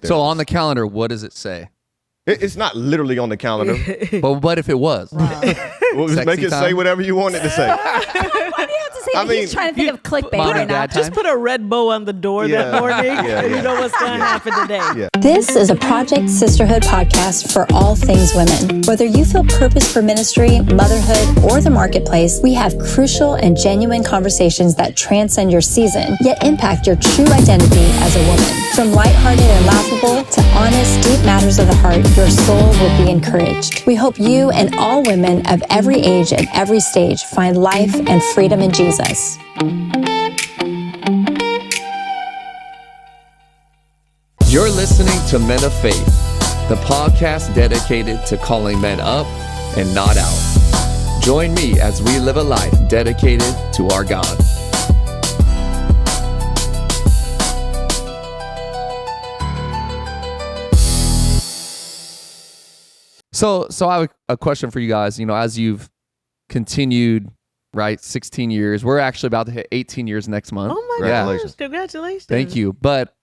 there. So on the calendar, what does it say? It's not literally on the calendar. But what if it was? Wow. We'll just make it say whatever you want it to say. Why do you have to say that? He's trying to think of clickbait Mom right and now. dad time? Just put a red bow on the door that morning, and you know what's going to happen today. Yeah. This is a Project Sisterhood podcast for all things women. Whether you feel purpose for ministry, motherhood, or the marketplace, we have crucial and genuine conversations that transcend your season, yet impact your true identity as a woman. From lighthearted and laughable to honest, deep matters of the heart, your soul will be encouraged. We hope you and all women of every age and every stage find life and freedom in Jesus. You're listening to Men of Faith, the podcast dedicated to calling men up and not out. Join me as we live a life dedicated to our God. So I have a question for you guys. You know, as you've continued, right, 16 years, we're actually about to hit 18 years next month. Oh my gosh, congratulations. Thank you. But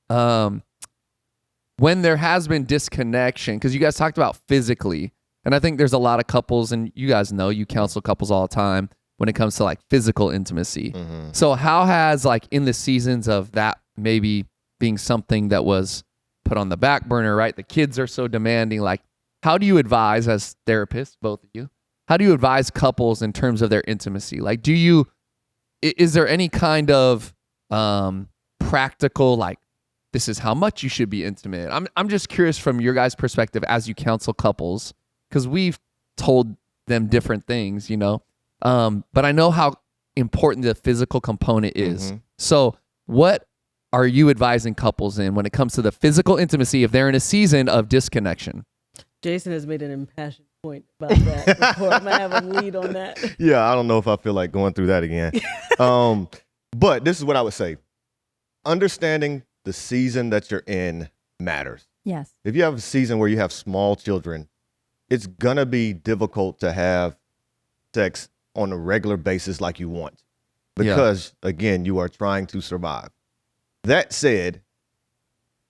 when there has been disconnection, because you guys talked about physically, and I think there's a lot of couples, and you guys know you counsel couples all the time when it comes to like physical intimacy. Mm-hmm. So how has, like, in the seasons of that maybe being something that was put on the back burner, right? The kids are so demanding, like, how do you advise, as therapists, both of you, how do you advise couples in terms of their intimacy? Like, is there any kind of practical, like, this is how much you should be intimate? I'm just curious from your guys' perspective as you counsel couples, because we've told them different things, you know, but I know how important the physical component is. Mm-hmm. So what are you advising couples in when it comes to the physical intimacy if they're in a season of disconnection? Jason has made an impassioned point about that before. I'm going to have a lead on that. Yeah, I don't know if I feel like going through that again. But this is what I would say. Understanding the season that you're in matters. Yes. If you have a season where you have small children, it's going to be difficult to have sex on a regular basis like you want because, again, you are trying to survive. That said,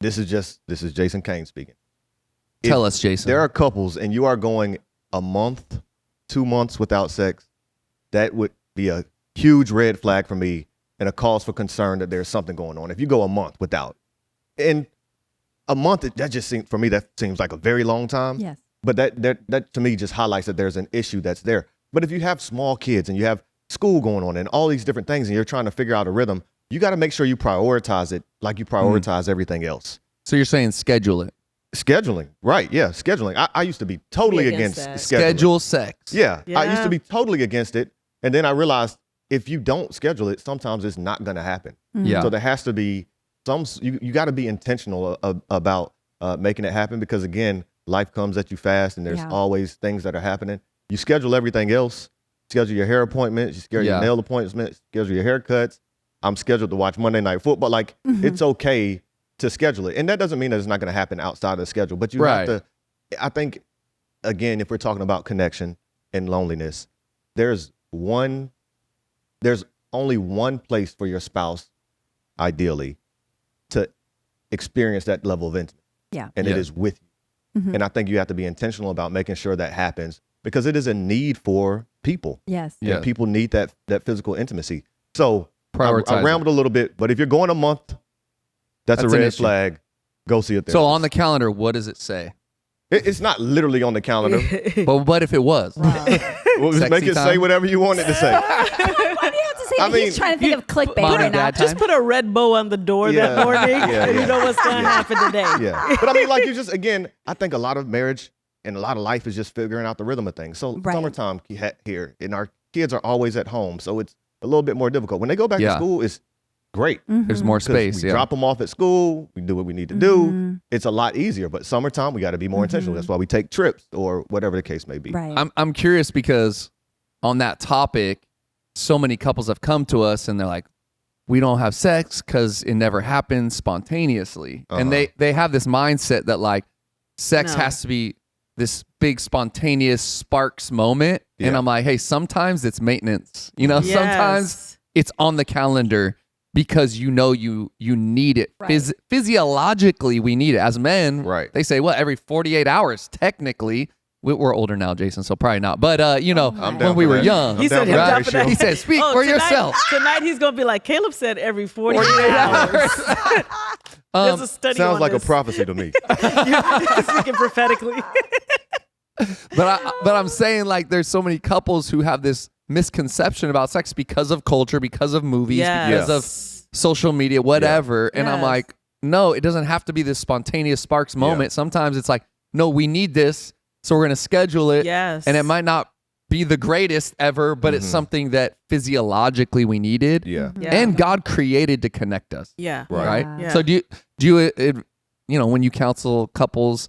this is Jason Caine speaking. Tell us, Jason. There are couples and you are going a month, 2 months without sex, that would be a huge red flag for me and a cause for concern that there's something going on. If you go a month without, and a month, that just seems, for me, that seems like a very long time. Yes. But that to me just highlights that there's an issue that's there. But if you have small kids and you have school going on and all these different things and you're trying to figure out a rhythm, you got to make sure you prioritize it like you prioritize everything else. So you're saying schedule it. Scheduling, right? Yeah, scheduling. I used to be totally against scheduling. Schedule sex. Yeah, I used to be totally against it, and then I realized if you don't schedule it, sometimes it's not going to happen. Mm-hmm. Yeah. So there has to be you got to be intentional about making it happen because, again, life comes at you fast, and there's always things that are happening. You schedule everything else. Schedule your hair appointments. You schedule your nail appointments. Schedule your haircuts. I'm scheduled to watch Monday Night Football. Like, it's okay to schedule it. And that doesn't mean that it's not going to happen outside of the schedule, but you have to, I think, again, if we're talking about connection and loneliness, there's only one place for your spouse, ideally, to experience that level of intimacy. Yeah. And it is with you. Mm-hmm. And I think you have to be intentional about making sure that happens because it is a need for people. Yes. Yeah. And people need that physical intimacy. So I rambled a little bit, but if you're going a month, that's a red flag. Go see it there. So on the calendar, what does it say? It's not literally on the calendar. But what if it was? Wow. Well, just make it say whatever you want it to say. Why do you have to say that? He's trying to think of clickbait Mom right and now. dad time? Just put a red bow on the door that morning, and you know what's going to happen today. Yeah. But I mean, like, you just, again, I think a lot of marriage and a lot of life is just figuring out the rhythm of things. So summertime here, and our kids are always at home. So it's a little bit more difficult. When they go back to school, it's great. Mm-hmm. There's more space. We drop them off at school. We do what we need to do. It's a lot easier. But summertime, we got to be more intentional. That's why we take trips or whatever the case may be. Right. I'm curious because on that topic, so many couples have come to us and they're like, we don't have sex because it never happens spontaneously. And they have this mindset that, like, sex has to be this big spontaneous sparks moment. And I'm like, hey, sometimes it's maintenance. You know, sometimes it's on the calendar. because you need it. Right. Physiologically, we need it. As men, Right. they say, well, every 48 hours, technically. We're older now, Jason, so probably not. But, I'm when down we for were that. young. I'm down for that ratio. He said, speak for tonight, yourself. Tonight he's going to be like, Caleb said every 48 hours. There's a study Sounds on like this. a prophecy to me. You're speaking prophetically. But I'm saying, like, there's so many couples who have this misconception about sex because of culture, because of movies, because of social media, whatever. And I'm like, no, it doesn't have to be this spontaneous sparks moment. Sometimes it's like, no, we need this, so we're going to schedule it. Yes. And it might not be the greatest ever, but it's something that physiologically we needed. Yeah. And God created to connect us. Yeah. Right? Yeah. Yeah. So do you when you counsel couples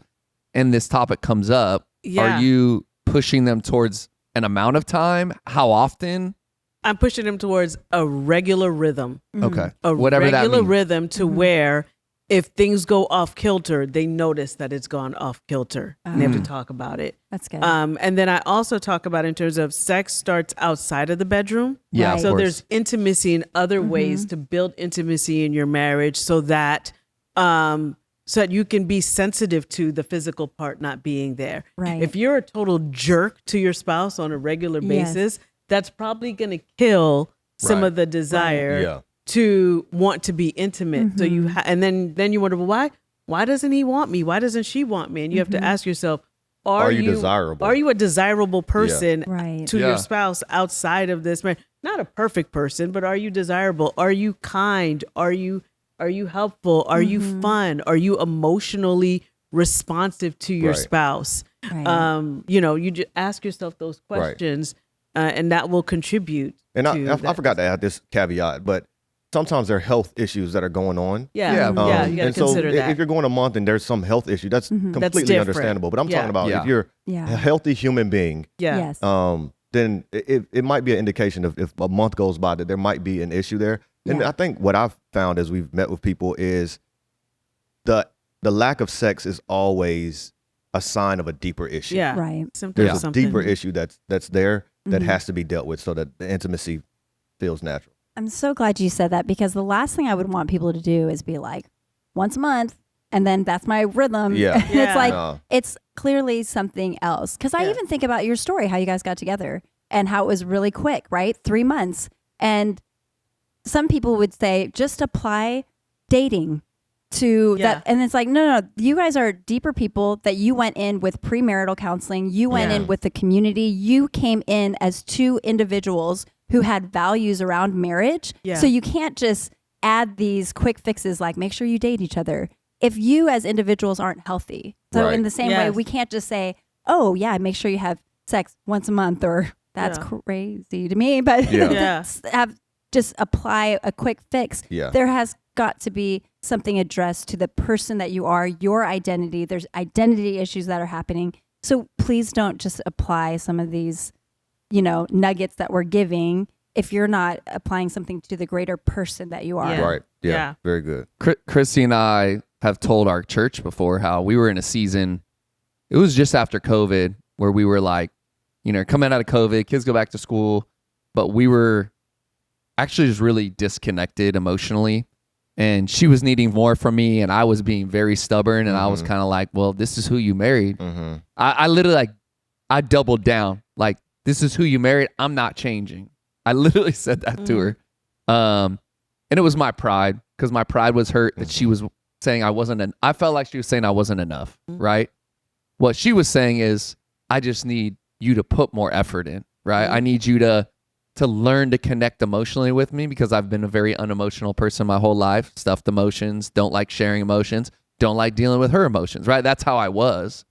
and this topic comes up, Yeah. are you pushing them towards an amount of time? How often? I'm pushing him towards a regular rhythm. Okay. A Whatever that regular means. rhythm to where if things go off kilter, they notice that it's gone off kilter. And they have to talk about it. That's good. And then I also talk about in terms of sex starts outside of the bedroom. Yeah, Right. of So course. there's intimacy in other ways to build intimacy in your marriage so that you can be sensitive to the physical part not being there. Right. If you're a total jerk to your spouse on a regular Yes. basis, that's probably going to kill some Right. of the desire Yeah. to want to be intimate. So you and then you wonder, well, why doesn't he want me? Why doesn't she want me? And you have to ask yourself, are you you desirable? Are you a desirable person Right. to Yeah. your spouse outside of this marriage? Not a perfect person, but are you desirable? Are you kind? Are you helpful? Are you fun? Are you emotionally responsive to your Right. spouse? Right. You just ask yourself those questions, and that will contribute. And to I that. forgot to add this caveat, but sometimes there are health issues that are going on. Yeah, Yeah, yeah, you got to and consider so that. if you're going a month and there's some health issue, that's completely different. understandable. But I'm Yeah. talking about Yeah. if you're Yeah. a healthy human being, yeah, Yes. then it might be an indication of if a month goes by that there might be an issue there. And Yeah. I think what I've found as we've met with people is the lack of sex is always a sign of a deeper issue. yeah, Right. Symptom There's of a something. deeper issue that's there that has to be dealt with so that the intimacy feels natural. I'm so glad you said that because the last thing I would want people to do is be like, once a month, and then that's my rhythm. Yeah. And it's like, No. it's clearly something else. Because I Yeah. even think about your story, how you guys got together and how it was really quick, right? 3 months. And some people would say, just apply dating to Yeah. that. And it's like, no, you guys are deeper people that you went in with premarital counseling. You went Yeah. in with the community. You came in as two individuals who had values around marriage. Yeah. So you can't just add these quick fixes like make sure you date each other if you as individuals aren't healthy. So Right. in the same way, Yes. we can't just say, oh yeah, make sure you have sex once a month or that's Yeah. crazy to me, but Yeah. just apply a quick fix. Yeah. There has got to be something addressed to the person that you are, your identity. There's identity issues that are happening. So please don't just apply some of these, nuggets that we're giving if you're not applying something to the greater person that you are. Yeah. Right. Yeah. Yeah. Very good. Chrissy and I have told our church before how we were in a season, it was just after COVID, where we were like, coming out of COVID, kids go back to school, but we were actually just really disconnected emotionally. And she was needing more from me, and I was being very stubborn, and I was kind of like, well, this is who you married. I literally, I doubled down. Like, this is who you married. I'm not changing. I literally said that to her. And it was my pride, because my pride was hurt that she was saying I felt like she was saying I wasn't enough, right? What she was saying is, I just need you to put more effort in, right? I need you to learn to connect emotionally with me, because I've been a very unemotional person my whole life. Stuffed emotions, don't like sharing emotions, don't like dealing with her emotions, right? That's how I was.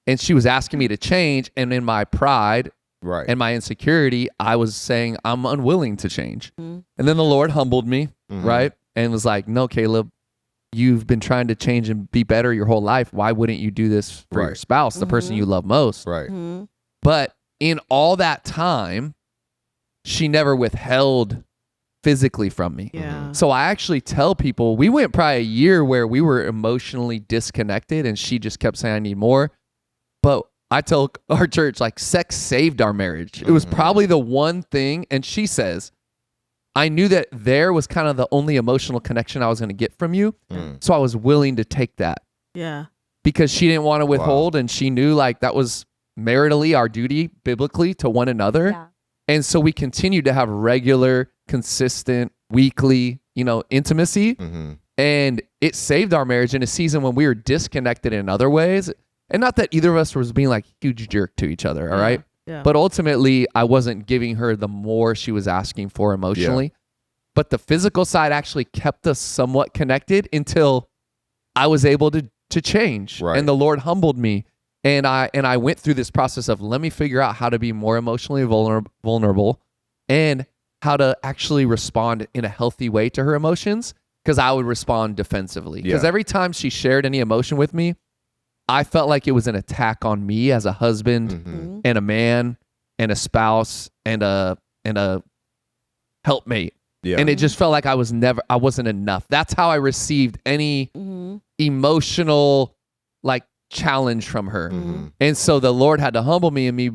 And she was asking me to change, and in my pride Right. and my insecurity, I was saying I'm unwilling to change. And then the Lord humbled me, right? And was like, no, Caleb, you've been trying to change and be better your whole life. Why wouldn't you do this for your Right. spouse, the person you love most? Right. But in all that time, she never withheld physically from me. Yeah. So I actually tell people, we went probably a year where we were emotionally disconnected, and she just kept saying, I need more. But I tell our church, like, sex saved our marriage. It was probably the one thing. And she says, I knew that there was kind of the only emotional connection I was going to get from you. So I was willing to take that. Yeah. Because she didn't want to withhold, and she knew like that was maritally our duty biblically to one another. Yeah. And so we continued to have regular, consistent, weekly, intimacy. And it saved our marriage in a season when we were disconnected in other ways. And not that either of us was being like huge jerk to each other, all right? Yeah. But ultimately, I wasn't giving her the more she was asking for emotionally. Yeah. But the physical side actually kept us somewhat connected until I was able to change. Right. And the Lord humbled me. And I went through this process of let me figure out how to be more emotionally vulnerable and how to actually respond in a healthy way to her emotions, because I would respond defensively. Because every time she shared any emotion with me, I felt like it was an attack on me as a husband and a man and a spouse and a helpmate. Yeah. And it just felt like I wasn't enough. That's how I received any emotional like challenge from her. And so the Lord had to humble me and me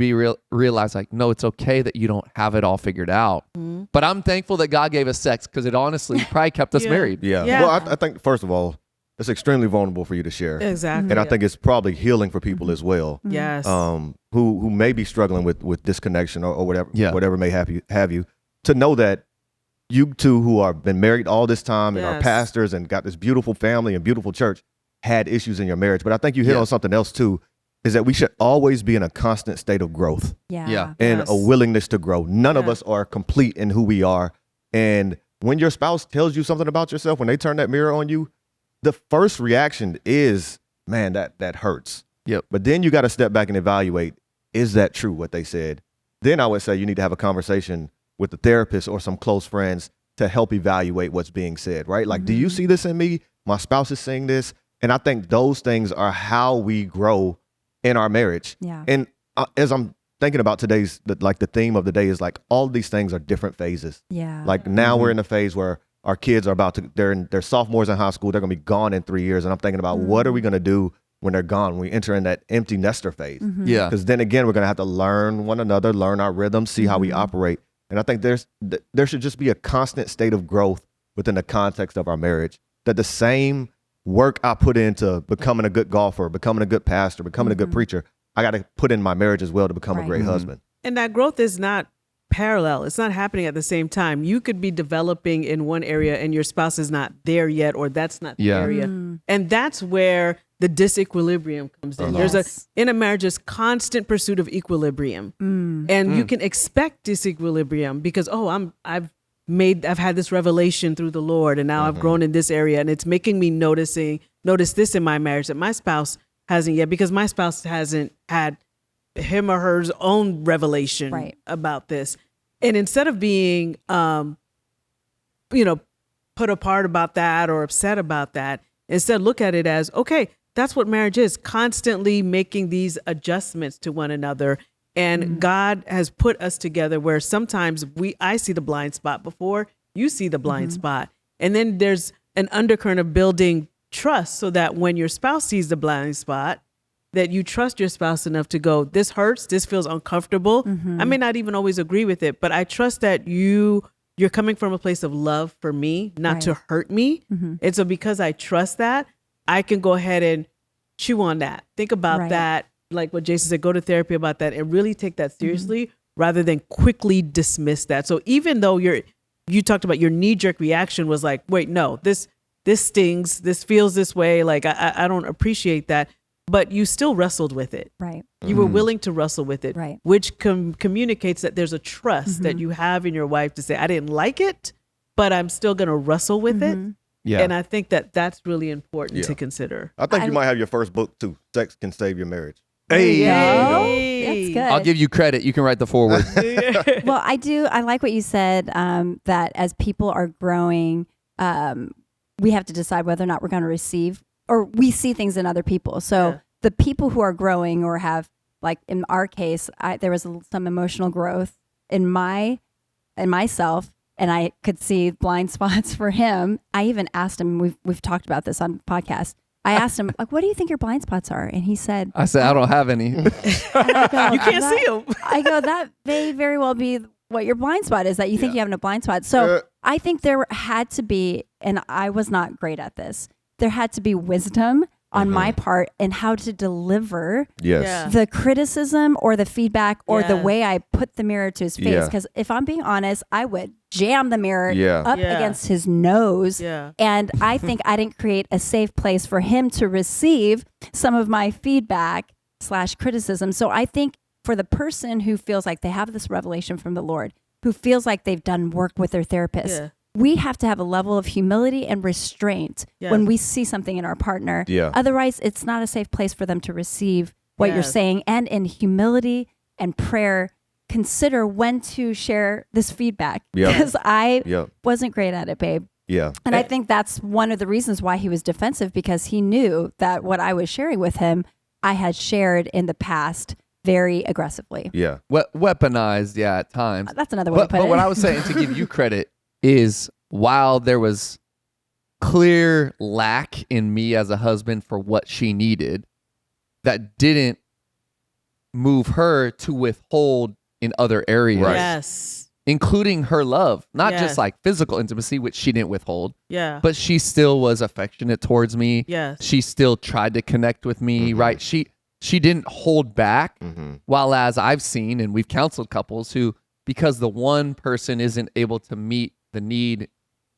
realize like, no, it's okay that you don't have it all figured out. But I'm thankful that God gave us sex, because it honestly probably kept us married. Yeah. Well, I think first of all, it's extremely vulnerable for you to share. Exactly. And I think it's probably healing for people as well. Yes. Who may be struggling with disconnection or whatever may have you, to know that you two who are been married all this time and are pastors and got this beautiful family and beautiful church had issues in your marriage. But I think you hit on something else too, is that we should always be in a constant state of growth. Yeah. And a willingness to grow. None of us are complete in who we are. And when your spouse tells you something about yourself, when they turn that mirror on you, the first reaction is, man, that hurts. Yep. But then you got to step back and evaluate, is that true, what they said? Then I would say you need to have a conversation with the therapist or some close friends to help evaluate what's being said, right? Like, do you see this in me? My spouse is saying this. And I think those things are how we grow in our marriage. Yeah. And as I'm thinking about today's, the theme of the day is like, all these things are different phases. Yeah. Like now we're in a phase where our kids are they're sophomores in high school. They're going to be gone in 3 years. And I'm thinking about what are we going to do when they're gone, when we enter in that empty nester phase. Yeah. Because then again, we're going to have to learn one another, learn our rhythm, see how we operate. And I think there should just be a constant state of growth within the context of our marriage, that the same work I put into becoming a good golfer, becoming a good pastor, becoming a good preacher, I got to put in my marriage as well to become a great husband. And that growth is not parallel. It's not happening at the same time. You could be developing in one area and your spouse is not there yet, or that's not the area. And that's where the disequilibrium comes in. There's in a marriage, is constant pursuit of equilibrium. And you can expect disequilibrium because, I've had this revelation through the Lord, and now I've grown in this area, and it's making me notice this in my marriage that my spouse hasn't yet, because my spouse hasn't had him or her own revelation about this. And instead of being, put apart about that or upset about that, instead look at it as, okay, that's what marriage is, constantly making these adjustments to one another. And God has put us together where sometimes I see the blind spot before you see the blind spot. And then there's an undercurrent of building trust, so that when your spouse sees the blind spot, that you trust your spouse enough to go, this hurts, this feels uncomfortable. I may not even always agree with it, but I trust that you're coming from a place of love for me, not to hurt me. And so because I trust that, I can go ahead and chew on that. Think about that. Like what Jason said, go to therapy about that and really take that seriously rather than quickly dismiss that. So even though you talked about your knee-jerk reaction was like, wait, no, this stings, this feels this way, like I don't appreciate that, but you still wrestled with it. Right. You were willing to wrestle with it, which communicates that there's a trust that you have in your wife to say, I didn't like it, but I'm still going to wrestle with it. Yeah. And I think that that's really important to consider. I think you might have your first book too, Sex Can Save Your Marriage. Hey, that's good. I'll give you credit. You can write the foreword. Well, I like what you said, that as people are growing, we have to decide whether or not we're going to receive, or we see things in other people. So the people who are growing or have, like in our case, there was some emotional growth in myself, and I could see blind spots for him. I even asked him, we've talked about this on podcast. I asked him, like, what do you think your blind spots are? And he said, I don't have any. You can't see them. I go, that may very well be what your blind spot is, that you think you have a blind spot. So I think there had to be, and I was not great at this, there had to be wisdom on my part in how to deliver the criticism or the feedback or the way I put the mirror to his face. Because if I'm being honest, I would jam the mirror up against his nose. And I think I didn't create a safe place for him to receive some of my feedback / criticism. So I think for the person who feels like they have this revelation from the Lord, who feels like they've done work with their therapist, we have to have a level of humility and restraint when we see something in our partner. Otherwise, it's not a safe place for them to receive what you're saying. And in humility and prayer, consider when to share this feedback. Because I wasn't great at it, babe. And I think that's one of the reasons why he was defensive, because he knew that what I was sharing with him, I had shared in the past very aggressively. Weaponized, at times. That's another way to put it. But what I was saying, to give you credit, is while there was clear lack in me as a husband for what she needed, that didn't move her to withhold in other areas. Including her love, not just like physical intimacy, which she didn't withhold. But she still was affectionate towards me. She still tried to connect with me, right? She didn't hold back. While as I've seen, and we've counseled couples who, because the one person isn't able to meet the need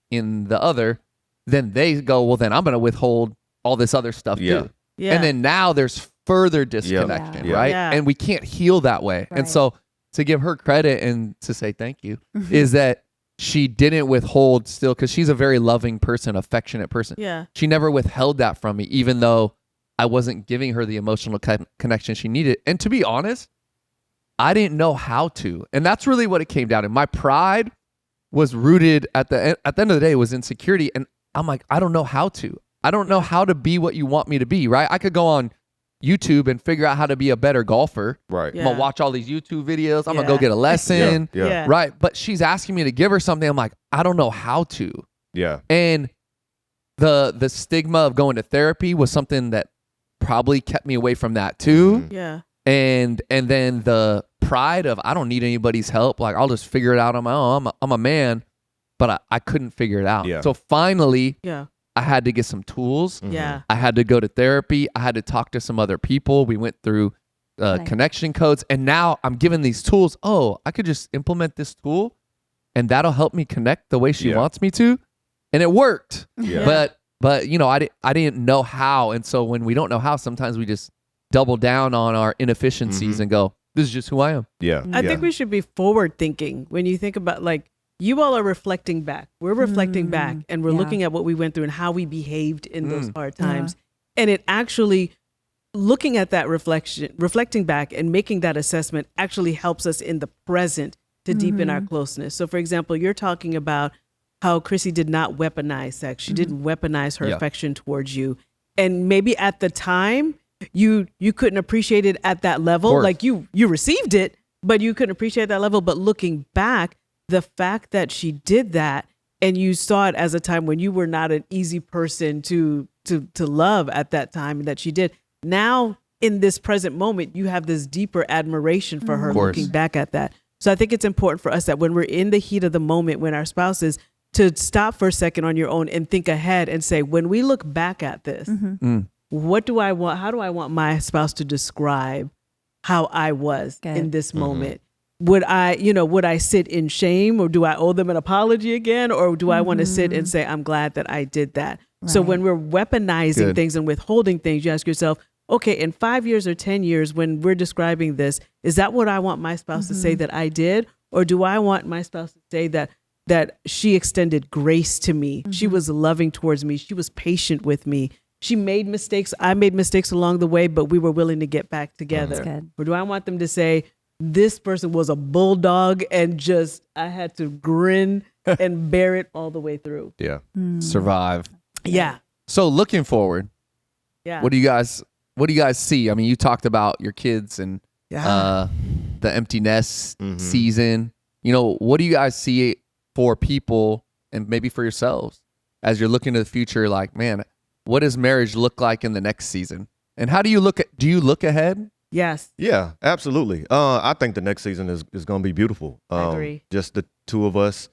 in the other, then they go, well, then I'm going to withhold all this other stuff too. And then now there's further disconnection, right? And we can't heal that way. And so to give her credit and to say thank you is that she didn't withhold still, because she's a very loving person, affectionate person. She never withheld that from me, even though I wasn't giving her the emotional connection she needed. And to be honest, I didn't know how to. And that's really what it came down to. My pride was rooted at the end of the day, was insecurity. And I'm like, I don't know how to. I don't know how to be what you want me to be, right? I could go on YouTube and figure out how to be a better golfer. Right. I'm going to watch all these YouTube videos. I'm going to go get a lesson. Right. But she's asking me to give her something. I'm like, I don't know how to. And the stigma of going to therapy was something that probably kept me away from that too. And then the pride of, I don't need anybody's help. Like, I'll just figure it out on my own. I'm a man, but I couldn't figure it out. So finally, I had to get some tools. I had to go to therapy. I had to talk to some other people. We went through connection codes. And now I'm given these tools. Oh, I could just implement this tool and that'll help me connect the way she wants me to. And it worked. But you know, I didn't know how. And so when we don't know how, sometimes we just double down on our inefficiencies and go, this is just who I am. I think we should be forward thinking when you think about, like, you all are reflecting back. We're reflecting back, and we're looking at what we went through and how we behaved in those hard times. And it actually, looking at that reflecting back and making that assessment actually helps us in the present to deepen our closeness. So for example, you're talking about how Chrissy did not weaponize sex. She didn't weaponize her affection towards you. And maybe at the time, you couldn't appreciate it at that level. Like you received it, but you couldn't appreciate that level. But looking back, the fact that she did that, and you saw it as a time when you were not an easy person to love at that time, and that she did. Now, in this present moment, you have this deeper admiration for her looking back at that. So I think it's important for us that when we're in the heat of the moment, when our spouse is, to stop for a second on your own and think ahead and say, when we look back at this, what do I want? How do I want my spouse to describe how I was in this moment? Would I sit in shame, or do I owe them an apology again? Or do I want to sit and say, I'm glad that I did that? So when we're weaponizing things and withholding things, you ask yourself, okay, in 5 years or 10 years, when we're describing this, is that what I want my spouse to say that I did? Or do I want my spouse to say that she extended grace to me? She was loving towards me. She was patient with me. She made mistakes. I made mistakes along the way, but we were willing to get back together. Or do I want them to say, this person was a bulldog and just, I had to grin and bear it all the way through. Survive. So looking forward, what do you guys see? I mean, you talked about your kids and the empty nest season. You know, what do you guys see for people and maybe for yourselves as you're looking to the future? Like, man, what does marriage look like in the next season? And how do you look ahead? Yes. Yeah, absolutely. I think the next season is going to be beautiful. I agree. Just the two of us,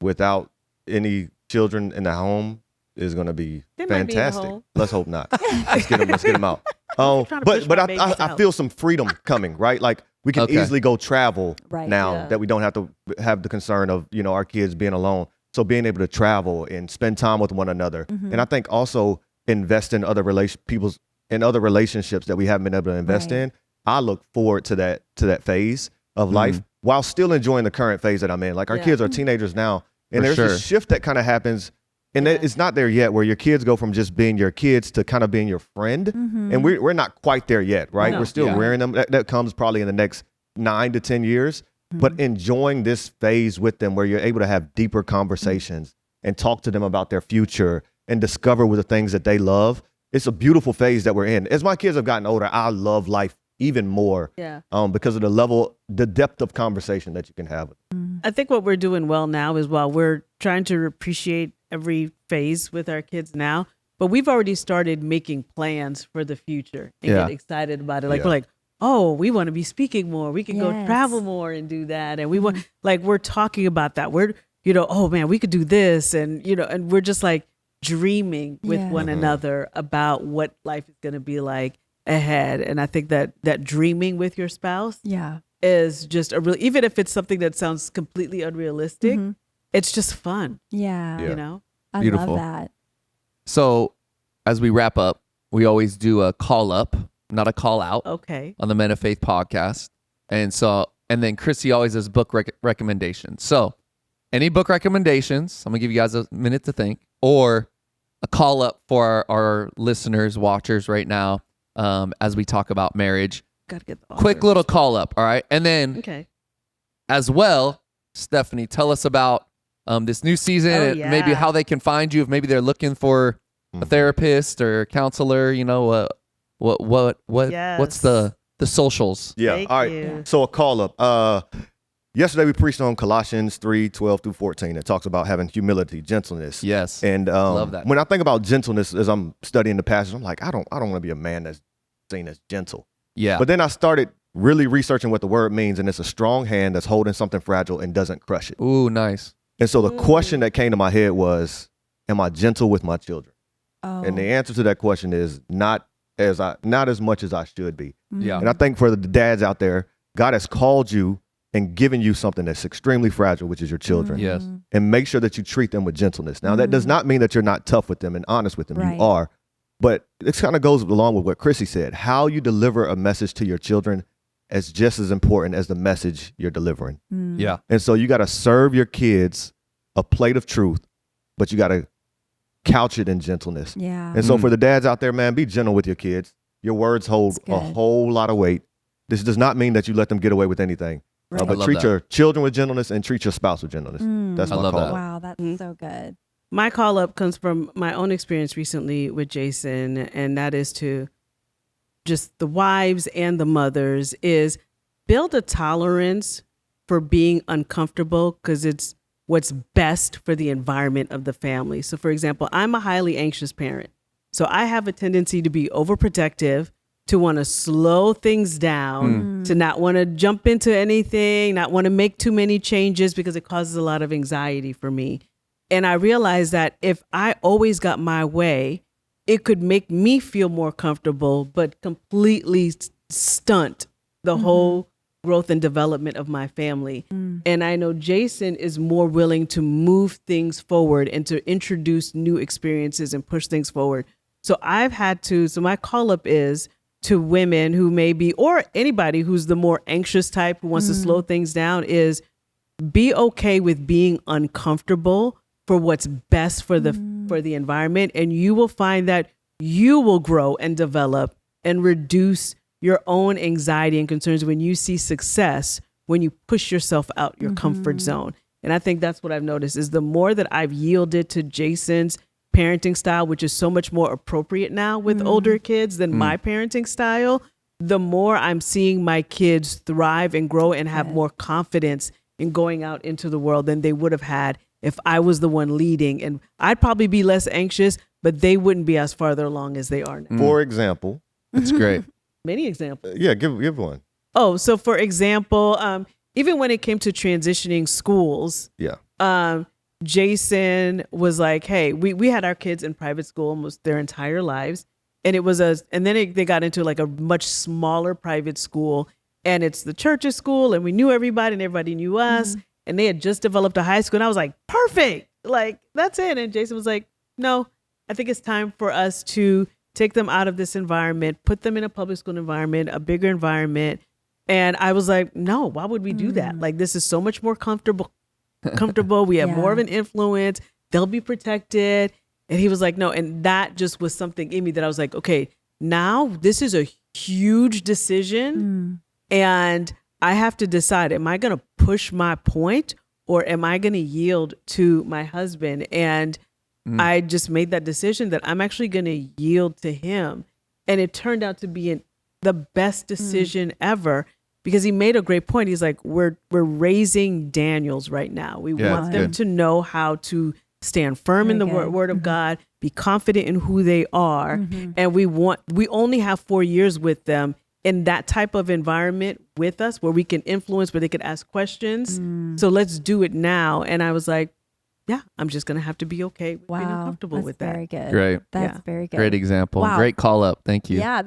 without any children in the home is going to be They might be in the fantastic. hole. Let's hope not. Let's get them out. But I feel some freedom coming, right? Like we can easily go travel now that we don't have to have the concern of, our kids being alone. So being able to travel and spend time with one another. And I think also invest in other other relationships that we haven't been able to invest in. I look forward to that phase of life while still enjoying the current phase that I'm in. Like our kids are teenagers now, and there's a shift that kind of happens, and it's not there yet, where your kids go from just being your kids to kind of being your friend. And we're not quite there yet, right? No. We're still rearing them. That comes probably in the next 9 to 10 years, but enjoying this phase with them where you're able to have deeper conversations and talk to them about their future and discover with the things that they love. It's a beautiful phase that we're in. As my kids have gotten older, I love life even more because of the depth of conversation that you can have. I think what we're doing well now is while we're trying to appreciate every phase with our kids now, but we've already started making plans for the future and get excited about it. Like we're like, oh, we want to be speaking more. We can go travel more and do that. And we want, we're talking about that. We're, oh man, we could do this. And, and we're just like dreaming with one another about what life is going to be like ahead. And I think that dreaming with your spouse is just even if it's something that sounds completely unrealistic, it's just fun. Yeah. I Beautiful. love that. So as we wrap up, we always do a call up, not a call out. Okay. On the Men of Faith podcast. And then Chrissy always does book recommendations. So any book recommendations, I'm gonna give you guys a minute to think, or a call up for our listeners, watchers right now, as we talk about marriage. Gotta get the quick little call up. All right. And then as well, Stephanie, tell us about this new season and maybe how they can find you if maybe they're looking for a therapist or counselor, what's the socials? Yeah. All right. So a call up. Yesterday we preached on Colossians 3:12-14. It talks about having humility, gentleness. Yes. And love that. When I think about gentleness as I'm studying the passage, I'm like, I don't want to be a man that's seen as gentle. Yeah. But then I started really researching what the word means, and it's a strong hand that's holding something fragile and doesn't crush it. Ooh, nice. And so the question that came to my head was, am I gentle with my children? Oh. And the answer to that question is not as much as I should be. Yeah. And I think for the dads out there, God has called you and given you something that's extremely fragile, which is your children. Yes. And make sure that you treat them with gentleness. Now, that does not mean that you're not tough with them and honest with them. Right. You are. But it kind of goes along with what Chrissy said. How you deliver a message to your children is just as important as the message you're delivering. Yeah. And so you got to serve your kids a plate of truth, but you got to couch it in gentleness. Yeah. And so for the dads out there, man, be gentle with your kids. Your words hold a whole lot of weight. This does not mean that you let them get away with anything. Right. But treat your children with gentleness and treat your spouse with gentleness. That's my call. That. Wow, that's so good. My call up comes from my own experience recently with Jason, and that is to just the wives and the mothers is build a tolerance for being uncomfortable because it's what's best for the environment of the family. So for example, I'm a highly anxious parent. So I have a tendency to be overprotective, to want to slow things down, to not want to jump into anything, not want to make too many changes because it causes a lot of anxiety for me. And I realized that if I always got my way, it could make me feel more comfortable, but completely stunt the whole growth and development of my family. And I know Jason is more willing to move things forward and to introduce new experiences and push things forward. So my call up is to women who may be, or anybody who's the more anxious type who wants to slow things down, is be okay with being uncomfortable for what's best for the environment. And you will find that you will grow and develop and reduce your own anxiety and concerns when you see success, when you push yourself out your comfort zone. And I think that's what I've noticed is the more that I've yielded to Jason's parenting style, which is so much more appropriate now with older kids than my parenting style, the more I'm seeing my kids thrive and grow and have more confidence in going out into the world than they would have had if I was the one leading. And I'd probably be less anxious, but they wouldn't be as farther along as they are now. For example. That's great. Many examples. Yeah, give one. Oh, so for example, even when it came to transitioning schools, Jason was like, hey, we had our kids in private school almost their entire lives. And they got into like a much smaller private school, and it's the church's school, and we knew everybody and everybody knew us. And they had just developed a high school, and I was like, perfect. Like, that's it. And Jason was like, no, I think it's time for us to take them out of this environment, put them in a public school environment, a bigger environment. And I was like, no, why would we do that? Like, this is so much more comfortable. We have more of an influence. They'll be protected. And he was like, no. And that just was something in me that I was like, okay, now this is a huge decision. And I have to decide, am I going to push my point, or am I going to yield to my husband? And I just made that decision that I'm actually going to yield to him. And it turned out to be the best decision ever, because he made a great point. He's like, we're raising Daniels right now. We want them to know how to stand firm in the word of God, be confident in who they are. And we only have 4 years with them in that type of environment with us, where we can influence, where they could ask questions. So let's do it now. And I was like, yeah, I'm just going to have to be okay with being uncomfortable with that. Very good. Great. That's very good. Great example. Wow. Great call up. Thank you. Yeah,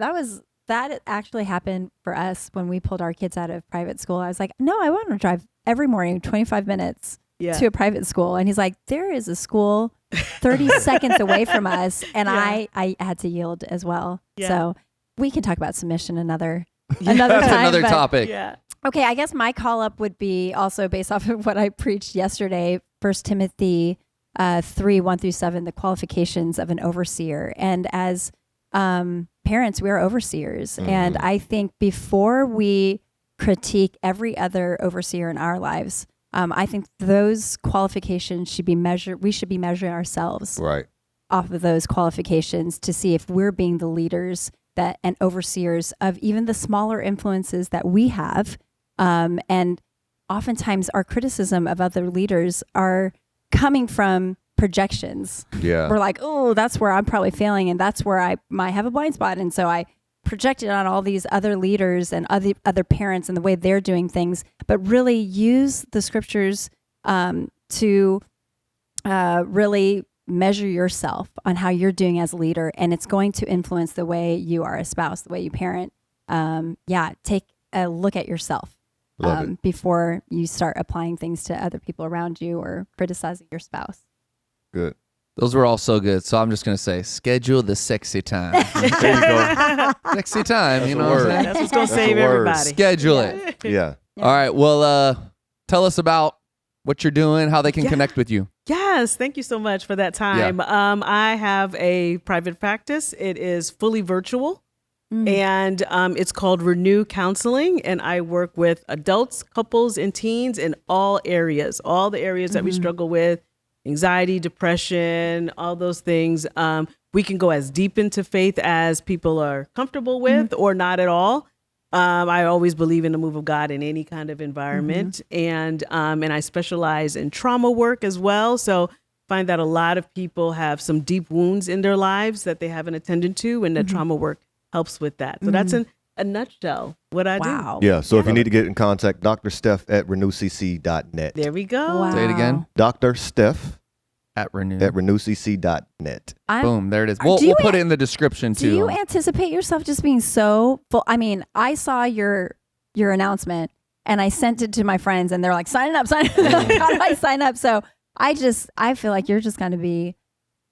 that actually happened for us when we pulled our kids out of private school. I was like, no, I want to drive every morning 25 minutes to a private school. And he's like, there is a school 30 seconds away from us. And I had to yield as well. So we can talk about submission another time. That's another topic. Yeah. Okay, I guess my call up would be also based off of what I preached yesterday, 1 Timothy 3:1-7, the qualifications of an overseer. And as parents, we are overseers. And I think before we critique every other overseer in our lives, I think those qualifications should be measured. We should be measuring ourselves off of those qualifications to see if we're being the leaders and overseers of even the smaller influences that we have. And oftentimes our criticism of other leaders are coming from projections. Yeah. We're like, oh, that's where I'm probably failing, and that's where I might have a blind spot. And so I projected on all these other leaders and other parents and the way they're doing things, but really use the scriptures to really measure yourself on how you're doing as a leader, and it's going to influence the way you are a spouse, the way you parent. Take a look at yourself before you start applying things to other people around you or criticizing your spouse. Good. Those were all so good. So I'm just going to say, schedule the sexy time. There you go. Sexy time. That's you know what I'm saying? That's what's going to save everybody. Schedule it. Yeah. All right. Well, tell us about what you're doing, how they can connect with you. Yes. Thank you so much for that time. I have a private practice. It is fully virtual. And it's called Renew Counseling. And I work with adults, couples, and teens in all the areas that we struggle with. Anxiety, depression, all those things. We can go as deep into faith as people are comfortable with or not at all. I always believe in the move of God in any kind of environment. And I specialize in trauma work as well. So find that a lot of people have some deep wounds in their lives that they haven't attended to, and that trauma work helps with that. So that's in a nutshell what I do. Yeah. So if you need to get in contact, Dr. Steph at renewcc.net. There we go. Wow. Say it again. Dr. Steph at renewcc.net. Boom. There it is. We'll put it in the description too. Do you anticipate yourself just being so full? I mean, I saw your announcement and I sent it to my friends and they're like, sign up. Like, how do I sign up? So I feel like you're just going to be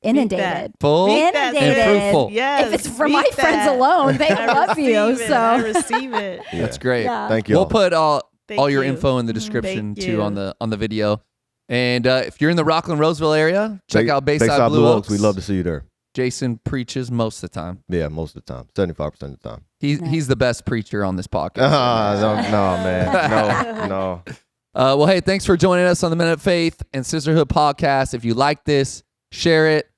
inundated. Full inundated. and fruitful. Yes, if it's from my friends alone, they love you. So I receive it. That's great. Yeah. Thank you. We'll put all your you. info in the description Thank too you. on the video. And if you're in the Rockland Roseville area, check out Bayside Blue Oaks. We'd love to see you there. Jason preaches most of the time. Yeah, most of the time. 75% of the time. He's the best preacher on this podcast. No, man. No. Well, hey, thanks for joining us on the Minute of Faith and Sisterhood podcast. If you like this, share it.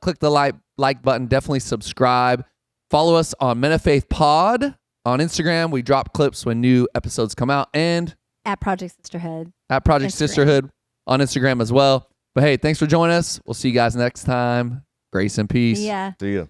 Click the like button. Definitely subscribe. Follow us on Minute of Faith Pod on Instagram. We drop clips when new episodes come out, and at Project Sisterhood. At Project Instagram. Sisterhood on Instagram as well. But hey, thanks for joining us. We'll see you guys next time. Grace and peace. Yeah. See ya.